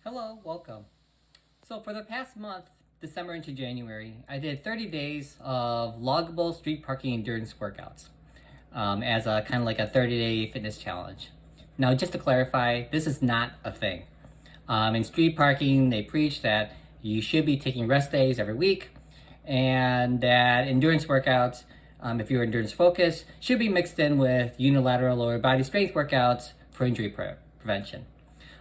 Hello, welcome. So for the past month, December into January, I did 30 days of loggable street parking endurance workouts as a kind of like a 30-day fitness challenge. Now, just to clarify, this is not a thing. In street parking, they preach that you should be taking rest days every week, and that endurance workouts, if you're endurance focused, should be mixed in with unilateral or body strength workouts for injury prevention.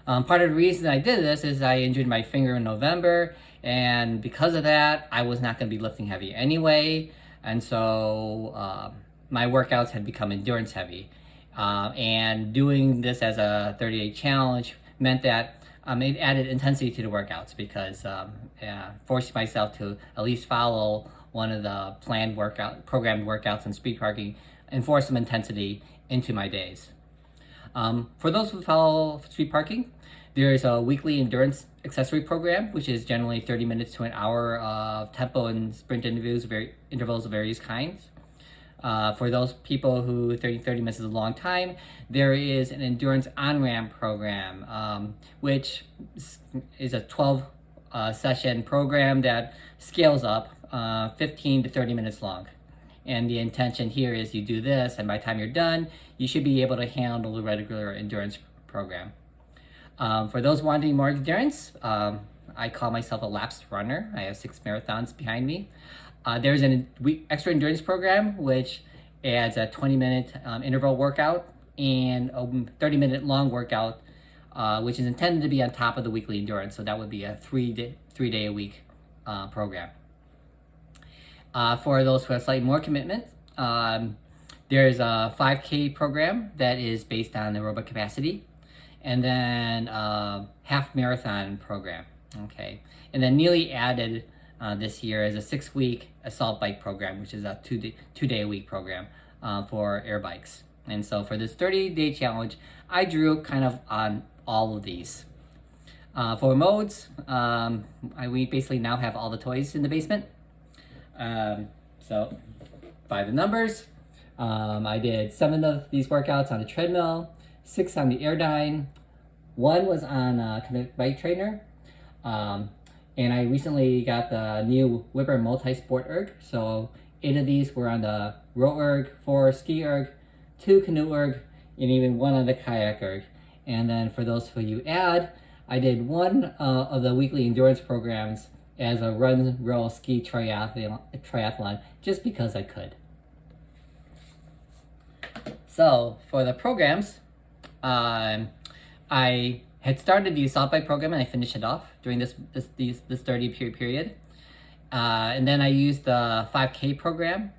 Part of the reason I did this is I injured my finger in November, and because of that, I was not going to be lifting heavy anyway, and so my workouts had become endurance heavy. And doing this as a 30-day challenge meant that it added intensity to the workouts because forcing myself to at least follow one of the programmed workouts in street parking, enforce some intensity into my days. For those who follow street parking, there's a weekly endurance accessory program, which is generally 30 minutes to an hour of tempo and sprint intervals of various kinds. For those people who 30 minutes is a long time, there is an endurance on-ramp program, which is a 12 session program that scales up 15 to 30 minutes long. And the intention here is you do this, and by the time you're done, you should be able to handle the regular endurance program. For those wanting more endurance, I call myself a lapsed runner. I have 6 marathons behind me. There's an extra endurance program, which adds a 20-minute interval workout and a 30-minute long workout, which is intended to be on top of the weekly endurance. So that would be a three-day a week program. For those who have slightly more commitment, there's a 5K program that is based on aerobic capacity, and then a half marathon program. Okay, and then newly added this year is a 6-week assault bike program, which is a two-day a week program for air bikes. And so for this 30-day challenge, I drew kind of on all of these. For modes, we basically now have all the toys in the basement. So by the numbers, I did 7 of these workouts on a treadmill, 6 on the AirDyne, 1 was on a Kinetic bike trainer, and I recently got the new Whipr multi-sport erg, so 8 of these were on the row erg, 4 ski erg, 2 canoe erg, and even 1 on the kayak erg. And then for those who you add, I did 1 of the weekly endurance programs as a run, row, ski triathlon, just because I could. So for the programs, I had started the assault bike program and I finished it off during this 30 period. And then I used the 5K program.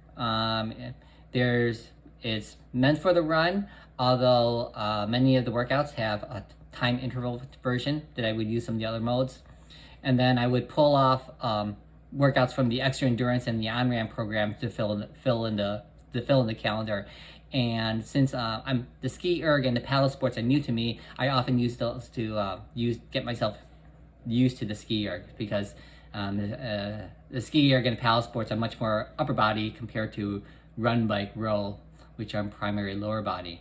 It's meant for the run, although many of the workouts have a time interval version that I would use some of the other modes. And then I would pull off workouts from the extra endurance and the on-ramp program to fill in the calendar. And since the ski erg and the paddle sports are new to me, I often use those to get myself used to the ski erg, because the ski erg and paddle sports are much more upper body compared to run, bike, row, which are primary lower body.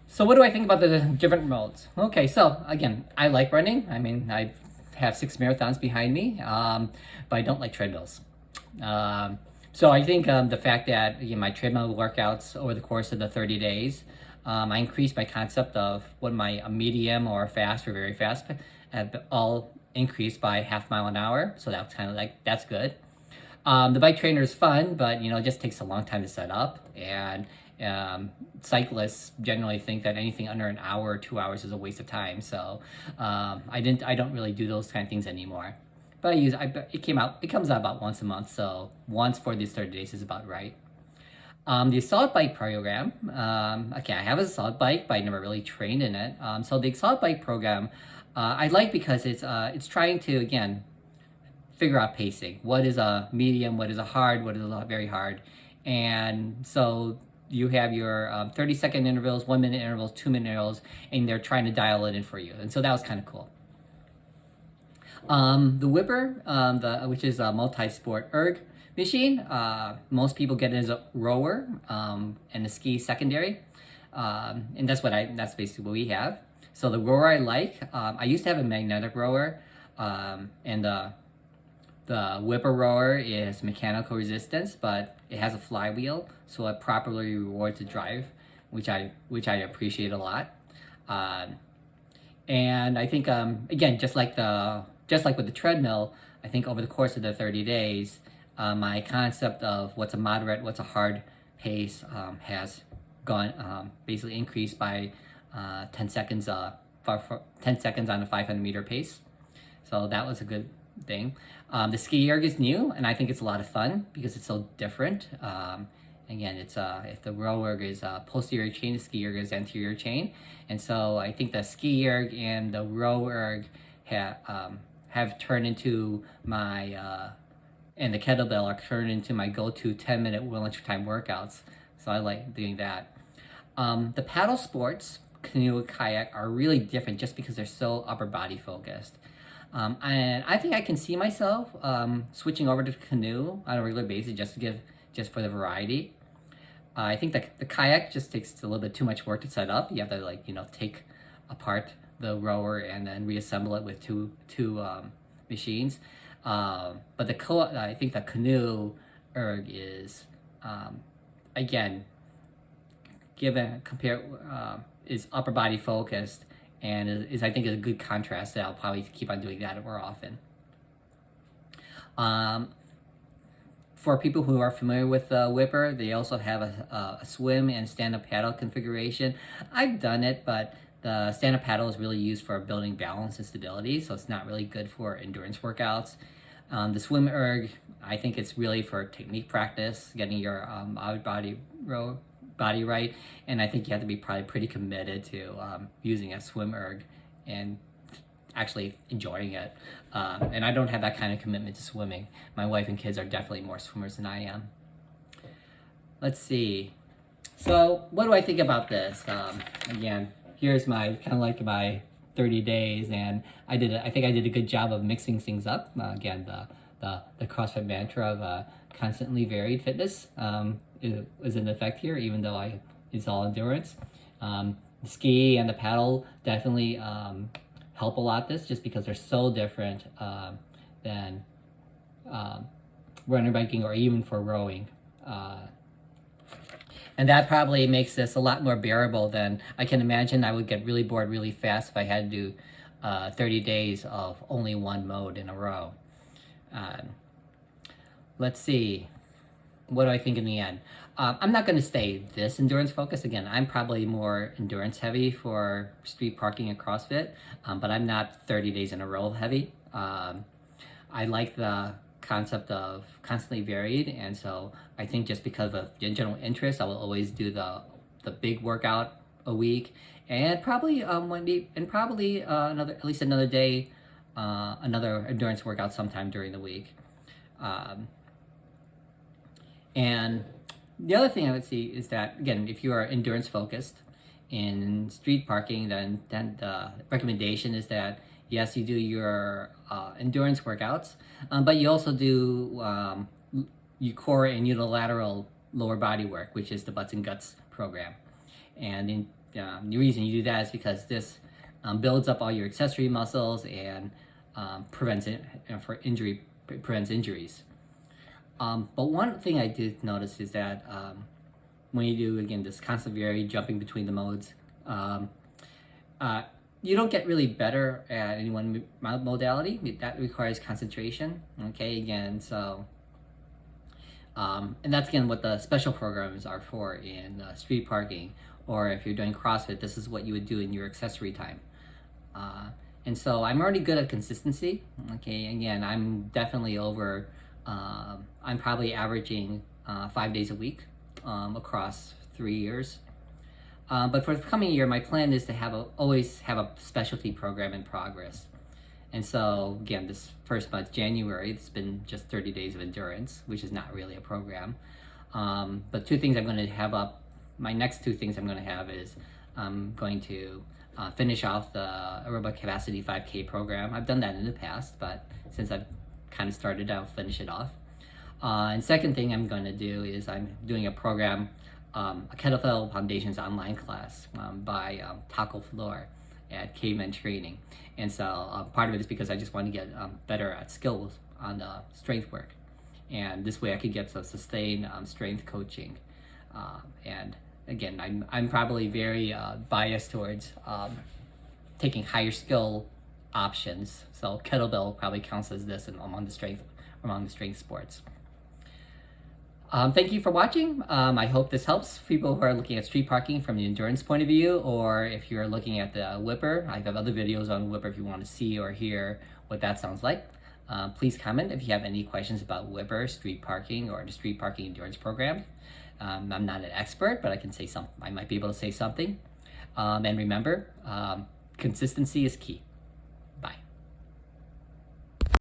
So what do I think about the different modes? Okay, so again, I like running. I mean, I have 6 marathons behind me, but I don't like treadmills. So I think the fact that my treadmill workouts over the course of the 30 days, I increased my concept of what my medium or fast or very fast have all increased by half mile an hour. So that's kind of like, that's good. The bike trainer is fun, but it just takes a long time to set up, and cyclists generally think that anything under an hour or 2 hours is a waste of time. So I don't really do those kind of things anymore. But it comes out about once a month, so once for these 30 days is about right. The assault bike program, okay, I have an assault bike, but I never really trained in it. So the assault bike program, I like because it's trying to, again, figure out pacing. What is a medium, what is a hard, what is a very hard. And so you have your 30-second intervals, 1-minute intervals, 2-minute intervals, and they're trying to dial it in for you. And so that was kind of cool. The Whipr, which is a multi-sport erg machine, most people get it as a rower and a ski secondary, and that's basically what we have. So the rower I like, I used to have a magnetic rower, and the Whipr rower is mechanical resistance, but it has a flywheel, so it properly rewards the drive, which I appreciate a lot. And I think again, just like with the treadmill, I think over the course of the 30 days, my concept of what's a moderate, what's a hard pace has gone basically increased by 10 seconds. 10 seconds on a 500-meter pace. So that was a good thing. The skierg is new, and I think it's a lot of fun because it's so different. Again, it's if the rower is posterior chain, the skierg is anterior chain, and so I think the skierg and the rower have turned into my and the kettlebell are turned into my go-to 10-minute winter time workouts. So I like doing that. The paddle sports, canoe and kayak, are really different just because they're so upper body focused. And I think I can see myself switching over to canoe on a regular basis just for the variety. I think that the kayak just takes a little bit too much work to set up. You have to take apart the rower and then reassemble it with two machines. But I think the canoe erg is again is upper body focused, and is I think is a good contrast that I'll probably keep on doing that more often. For people who are familiar with Whipr, they also have a swim and stand-up paddle configuration. I've done it, but the stand-up paddle is really used for building balance and stability, so it's not really good for endurance workouts. The swim erg, I think it's really for technique practice, getting your body right, and I think you have to be probably pretty committed to using a swim erg and actually enjoying it. And I don't have that kind of commitment to swimming. My wife and kids are definitely more swimmers than I am. Let's see. So what do I think about this? Again, here's my my 30 days, and I think I did a good job of mixing things up. Again, the CrossFit mantra of constantly varied fitness is in effect here, even though it's all endurance. The ski and the paddle definitely help a lot this, just because they're so different than running, biking, or even for rowing. And that probably makes this a lot more bearable than I can imagine. I would get really bored really fast if I had to do 30 days of only one mode in a row. Let's see. What do I think in the end? I'm not going to stay this endurance focused. Again, I'm probably more endurance heavy for street parking and CrossFit, but I'm not 30 days in a row heavy. I like the concept of constantly varied, and so I think just because of general interest, I will always do the big workout a week, and probably at least another day, another endurance workout sometime during the week. And the other thing I would see is that, again, if you are endurance focused in street parking, then the recommendation is that yes, you do your endurance workouts, but you also do your core and unilateral lower body work, which is the Butts and Guts program. And the reason you do that is because this builds up all your accessory muscles and prevents injuries. But one thing I did notice is that when you do, again, this constant varied jumping between the modes, you don't get really better at any one modality. That requires concentration. Okay, again, so and that's again what the special programs are for in street parking, or if you're doing CrossFit, this is what you would do in your accessory time. And so I'm already good at consistency. Okay, again, I'm definitely over. I'm probably averaging 5 days a week across 3 years. But for the coming year, my plan is to always have a specialty program in progress. And so, again, this first month, January, it's been just 30 days of endurance, which is not really a program. But two things I'm going to have up, my next two things I'm going to have is I'm going to finish off the aerobic capacity 5K program. I've done that in the past, but since I've kind of started, I'll finish it off. And second thing I'm going to do is I'm doing a program, a kettlebell foundations online class by Taco Floor, at caveman training. And so part of it is because I just want to get better at skills on the strength work. And this way I could get some sustained strength coaching. And again, I'm probably very biased towards taking higher skill options. So kettlebell probably counts as this among the strength sports. Thank you for watching. I hope this helps people who are looking at street parking from the endurance point of view, or if you're looking at the Whipr. I have other videos on Whipr if you want to see or hear what that sounds like. Please comment if you have any questions about Whipr, street parking, or the street parking endurance program. I'm not an expert, but I can say something. I might be able to say something. And remember, consistency is key.